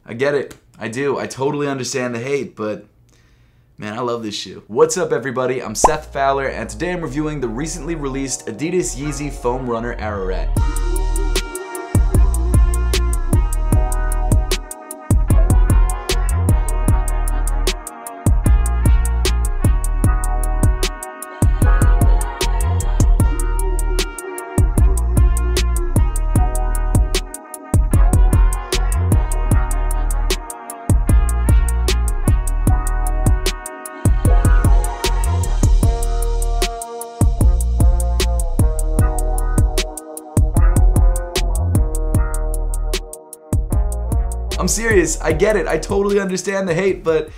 I get it. I do. I totally understand the hate, but man, I love this shoe. What's up, everybody? I'm Seth Fowler, and today I'm reviewing the recently released Adidas YEEZY Foam Runner Ararat. I'm serious, I get it, I totally understand the hate, but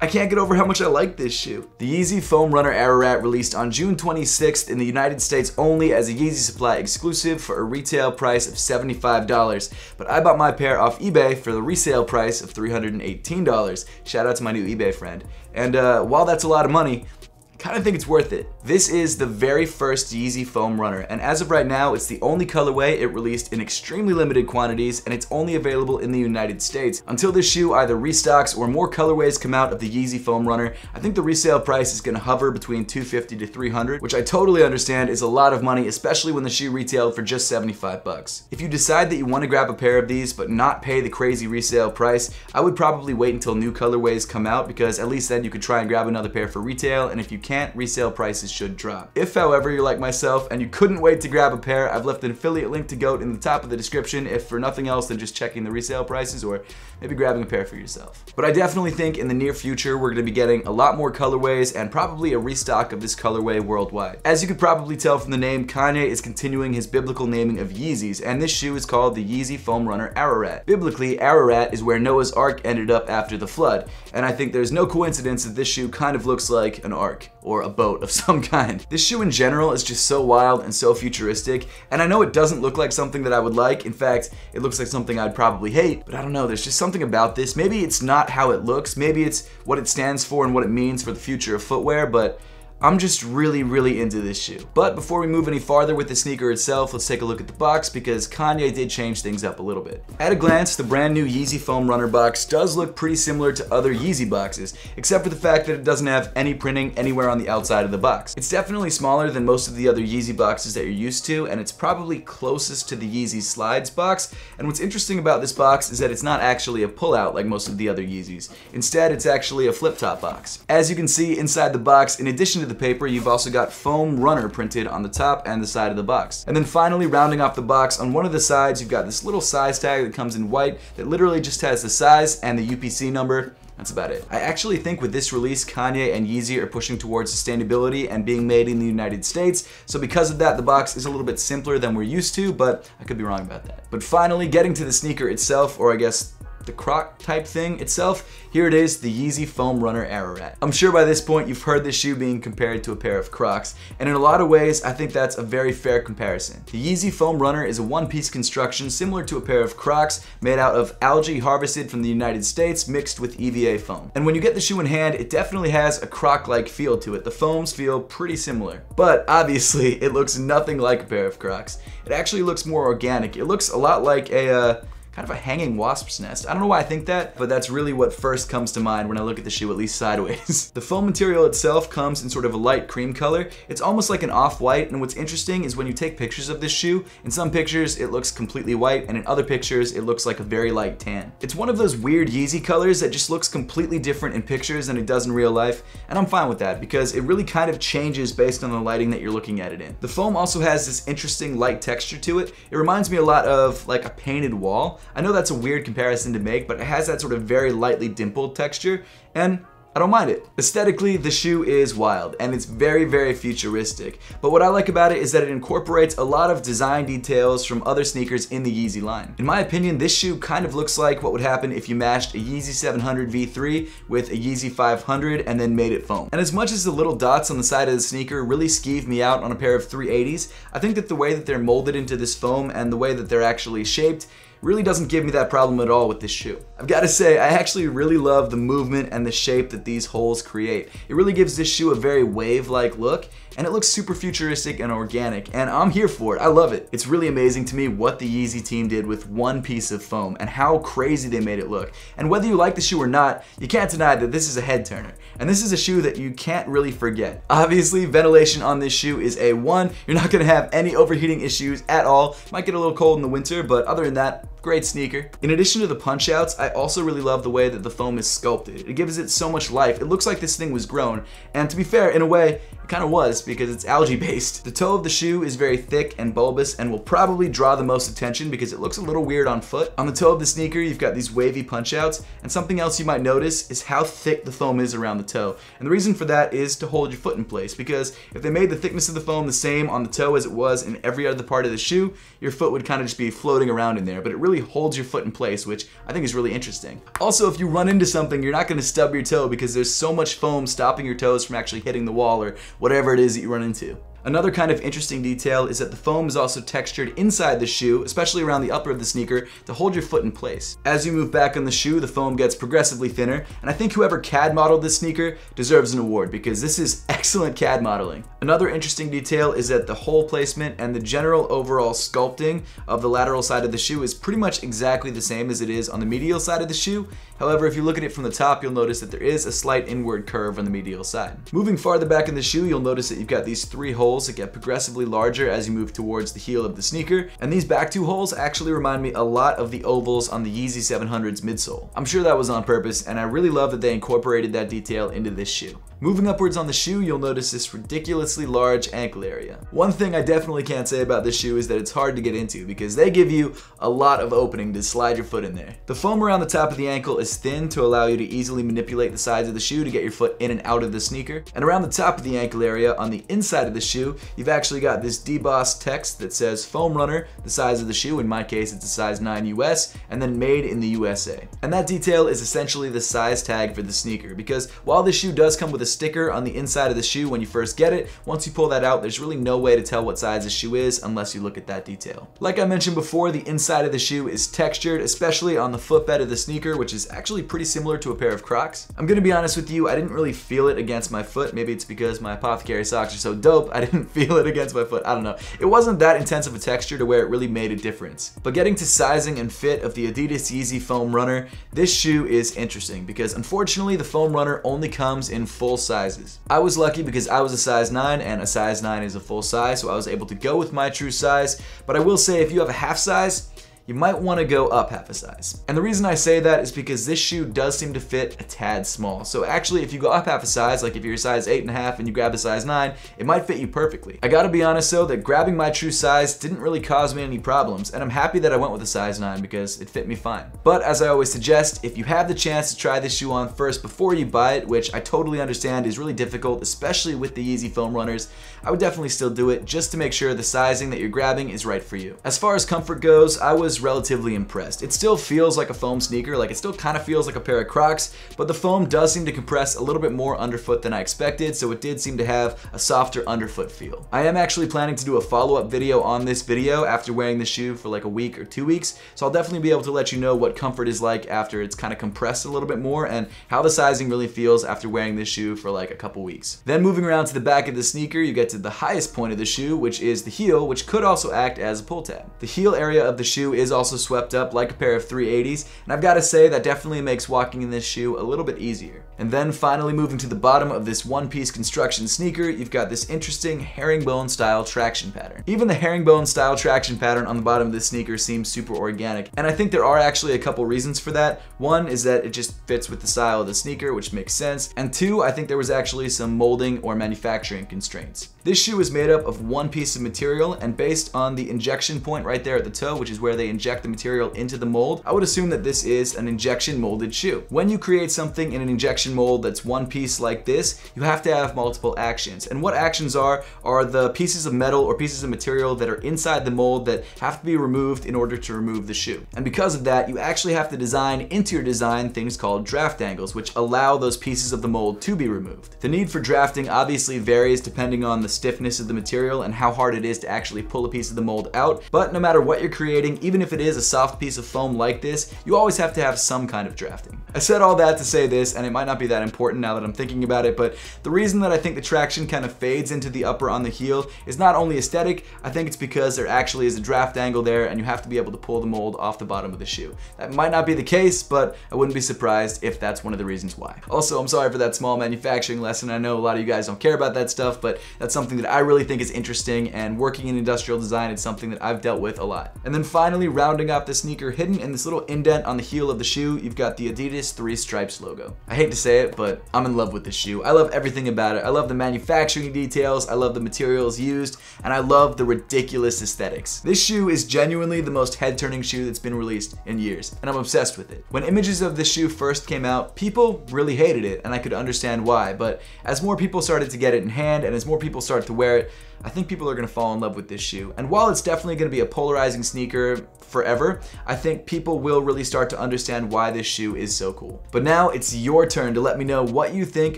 I can't get over how much I like this shoe. The YEEZY Foam Runner Ararat released on June 26th in the United States only as a YEEZY Supply exclusive for a retail price of $75, but I bought my pair off eBay for the resale price of $318. Shout out to my new eBay friend. And while that's a lot of money, I kind of think it's worth it. This is the very first YEEZY Foam Runner, and as of right now, it's the only colorway it released in extremely limited quantities, and it's only available in the United States. Until this shoe either restocks or more colorways come out of the YEEZY Foam Runner, I think the resale price is going to hover between $250 to $300, which I totally understand is a lot of money, especially when the shoe retailed for just 75 bucks. If you decide that you want to grab a pair of these but not pay the crazy resale price, I would probably wait until new colorways come out, because at least then you could try and grab another pair for retail, and if you can't, resale prices should drop. If, however, you're like myself and you couldn't wait to grab a pair, I've left an affiliate link to GOAT in the top of the description, if for nothing else than just checking the resale prices or maybe grabbing a pair for yourself. But I definitely think in the near future we're going to be getting a lot more colorways and probably a restock of this colorway worldwide. As you could probably tell from the name, Kanye is continuing his biblical naming of Yeezys, and this shoe is called the YEEZY Foam Runner Ararat. Biblically, Ararat is where Noah's Ark ended up after the flood, and I think there's no coincidence that this shoe kind of looks like an ark or a boat of some kind. This shoe in general is just so wild and so futuristic, and I know it doesn't look like something that I would like. In fact, it looks like something I'd probably hate, but I don't know, there's just something about this. Maybe it's not how it looks, maybe it's what it stands for and what it means for the future of footwear, but I'm just really into this shoe. But before we move any farther with the sneaker itself, let's take a look at the box, because Kanye did change things up a little bit. At a glance, the brand new YEEZY Foam Runner box does look pretty similar to other YEEZY boxes, except for the fact that it doesn't have any printing anywhere on the outside of the box. It's definitely smaller than most of the other YEEZY boxes that you're used to, and it's probably closest to the YEEZY Slides box. And what's interesting about this box is that it's not actually a pullout like most of the other Yeezys. Instead, it's actually a flip-top box. As you can see inside the box, in addition to the paper, you've also got Foam Runner printed on the top and the side of the box. And then finally, rounding off the box, on one of the sides you've got this little size tag that comes in white that literally just has the size and the UPC number. That's about it. I actually think with this release, Kanye and Yeezy are pushing towards sustainability and being made in the United States, so because of that, the box is a little bit simpler than we're used to, but I could be wrong about that. But finally, getting to the sneaker itself, or I guess the Croc type thing itself, here it is, the YEEZY Foam Runner Ararat. I'm sure by this point you've heard this shoe being compared to a pair of Crocs, and in a lot of ways I think that's a very fair comparison. The YEEZY Foam Runner is a one-piece construction similar to a pair of Crocs made out of algae harvested from the United States mixed with EVA foam. And when you get the shoe in hand, it definitely has a Croc-like feel to it. The foams feel pretty similar, but obviously it looks nothing like a pair of Crocs. It actually looks more organic. It looks a lot like a kind of a hanging wasp's nest. I don't know why I think that, but that's really what first comes to mind when I look at the shoe, at least sideways. The foam material itself comes in sort of a light cream color. It's almost like an off-white, and what's interesting is when you take pictures of this shoe, in some pictures it looks completely white, and in other pictures it looks like a very light tan. It's one of those weird Yeezy colors that just looks completely different in pictures than it does in real life, and I'm fine with that because it really kind of changes based on the lighting that you're looking at it in. The foam also has this interesting light texture to it. It reminds me a lot of like a painted wall. I know that's a weird comparison to make, but it has that sort of very lightly dimpled texture, and I don't mind it. Aesthetically, the shoe is wild, and it's very futuristic. But what I like about it is that it incorporates a lot of design details from other sneakers in the Yeezy line. In my opinion, this shoe kind of looks like what would happen if you mashed a Yeezy 700 V3 with a Yeezy 500 and then made it foam. And as much as the little dots on the side of the sneaker really skeeve me out on a pair of 380s, I think that the way that they're molded into this foam and the way that they're actually shaped really doesn't give me that problem at all with this shoe. I've got to say, I actually really love the movement and the shape that these holes create. It really gives this shoe a very wave-like look, and it looks super futuristic and organic, and I'm here for it. I love it. It's really amazing to me what the Yeezy team did with one piece of foam and how crazy they made it look. And whether you like the shoe or not, you can't deny that this is a head turner. And this is a shoe that you can't really forget. Obviously, ventilation on this shoe is A1. You're not gonna have any overheating issues at all. Might get a little cold in the winter, but other than that, great sneaker. In addition to the punch outs, I also really love the way that the foam is sculpted. It gives it so much life. It looks like this thing was grown. And to be fair, in a way, it kind of was because it's algae based. The toe of the shoe is very thick and bulbous and will probably draw the most attention because it looks a little weird on foot. On the toe of the sneaker, you've got these wavy punch outs, and something else you might notice is how thick the foam is around the toe. And the reason for that is to hold your foot in place, because if they made the thickness of the foam the same on the toe as it was in every other part of the shoe, your foot would kind of just be floating around in there, but it really holds your foot in place, which I think is really interesting. Also, if you run into something, you're not going to stub your toe because there's so much foam stopping your toes from actually hitting the wall or whatever it is that you run into. Another kind of interesting detail is that the foam is also textured inside the shoe, especially around the upper of the sneaker, to hold your foot in place. As you move back on the shoe, the foam gets progressively thinner, and I think whoever CAD modeled this sneaker deserves an award because this is excellent CAD modeling. Another interesting detail is that the hole placement and the general overall sculpting of the lateral side of the shoe is pretty much exactly the same as it is on the medial side of the shoe. However, if you look at it from the top, you'll notice that there is a slight inward curve on the medial side. Moving farther back in the shoe, you'll notice that you've got these 3 holes that get progressively larger as you move towards the heel of the sneaker, and these back 2 holes actually remind me a lot of the ovals on the Yeezy 700's midsole. I'm sure that was on purpose, and I really love that they incorporated that detail into this shoe. Moving upwards on the shoe, you'll notice this ridiculously large ankle area. One thing I definitely can't say about this shoe is that it's hard to get into because they give you a lot of opening to slide your foot in there. The foam around the top of the ankle is thin to allow you to easily manipulate the sides of the shoe to get your foot in and out of the sneaker. And around the top of the ankle area on the inside of the shoe, you've actually got this debossed text that says Foam Runner, the size of the shoe, in my case it's a size 9 US, and then made in the USA. And that detail is essentially the size tag for the sneaker because while this shoe does come with a sticker on the inside of the shoe when you first get it, once you pull that out, there's really no way to tell what size the shoe is unless you look at that detail. Like I mentioned before, the inside of the shoe is textured, especially on the footbed of the sneaker, which is actually pretty similar to a pair of Crocs. I'm gonna be honest with you, I didn't really feel it against my foot. Maybe it's because my apothecary socks are so dope, I didn't feel it against my foot. I don't know. It wasn't that intense of a texture to where it really made a difference. But getting to sizing and fit of the Adidas Yeezy Foam Runner, this shoe is interesting because unfortunately the Foam Runner only comes in full sizes. I was lucky because I was a size 9 and a size 9 is a full size, so I was able to go with my true size. But I will say if you have a half size, you might want to go up half a size. And the reason I say that is because this shoe does seem to fit a tad small. So actually, if you go up half a size, like if you're a size 8.5 and you grab a size 9, it might fit you perfectly. I gotta be honest though, that grabbing my true size didn't really cause me any problems, and I'm happy that I went with a size 9 because it fit me fine. But as I always suggest, if you have the chance to try this shoe on first before you buy it, which I totally understand is really difficult, especially with the Yeezy Foam Runners, I would definitely still do it just to make sure the sizing that you're grabbing is right for you. As far as comfort goes, I was relatively impressed. It still feels like a foam sneaker, like it still kind of feels like a pair of Crocs, but the foam does seem to compress a little bit more underfoot than I expected, so it did seem to have a softer underfoot feel. I am actually planning to do a follow-up video on this video after wearing the shoe for like a week or 2 weeks, so I'll definitely be able to let you know what comfort is like after it's kind of compressed a little bit more and how the sizing really feels after wearing this shoe for like a couple weeks. Then moving around to the back of the sneaker, you get to the highest point of the shoe, which is the heel, which could also act as a pull tab. The heel area of the shoe is also swept up like a pair of 380s, and I've got to say that definitely makes walking in this shoe a little bit easier. And then finally moving to the bottom of this one-piece construction sneaker, you've got this interesting herringbone style traction pattern. Even the herringbone style traction pattern on the bottom of this sneaker seems super organic, and I think there are actually a couple reasons for that. One is that it just fits with the style of the sneaker, which makes sense, and two, I think there was actually some molding or manufacturing constraints. This shoe is made up of one piece of material, and based on the injection point right there at the toe, which is where they inject the material into the mold, I would assume that this is an injection molded shoe. When you create something in an injection injection mold that's one piece like this, you have to have multiple actions. And what actions are the pieces of metal or pieces of material that are inside the mold that have to be removed in order to remove the shoe. And because of that, you actually have to design into your design things called draft angles, which allow those pieces of the mold to be removed. The need for drafting obviously varies depending on the stiffness of the material and how hard it is to actually pull a piece of the mold out, but no matter what you're creating, even if it is a soft piece of foam like this, you always have to have some kind of drafting. I said all that to say this, and it might not be that important now that I'm thinking about it, but the reason that I think the traction kind of fades into the upper on the heel is not only aesthetic, I think it's because there actually is a draft angle there and you have to be able to pull the mold off the bottom of the shoe. That might not be the case, but I wouldn't be surprised if that's one of the reasons why. Also, I'm sorry for that small manufacturing lesson. I know a lot of you guys don't care about that stuff, but that's something that I really think is interesting, and working in industrial design is something that I've dealt with a lot. And then finally, rounding off the sneaker, hidden in this little indent on the heel of the shoe, you've got the Adidas 3 stripes logo. I hate to say it, but I'm in love with this shoe. I love everything about it. I love the manufacturing details, I love the materials used, and I love the ridiculous aesthetics. This shoe is genuinely the most head-turning shoe that's been released in years, and I'm obsessed with it. When images of this shoe first came out, people really hated it, and I could understand why, but as more people started to get it in hand, and as more people started to wear it, I think people are gonna fall in love with this shoe. And while it's definitely gonna be a polarizing sneaker forever, I think people will really start to understand why this shoe is so cool. But now it's your turn to let me know what you think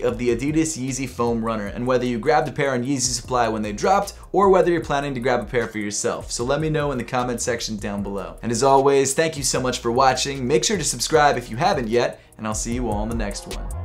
of the Adidas Yeezy Foam Runner, and whether you grabbed a pair on Yeezy Supply when they dropped, or whether you're planning to grab a pair for yourself. So let me know in the comment section down below. And as always, thank you so much for watching. Make sure to subscribe if you haven't yet, and I'll see you all in the next one.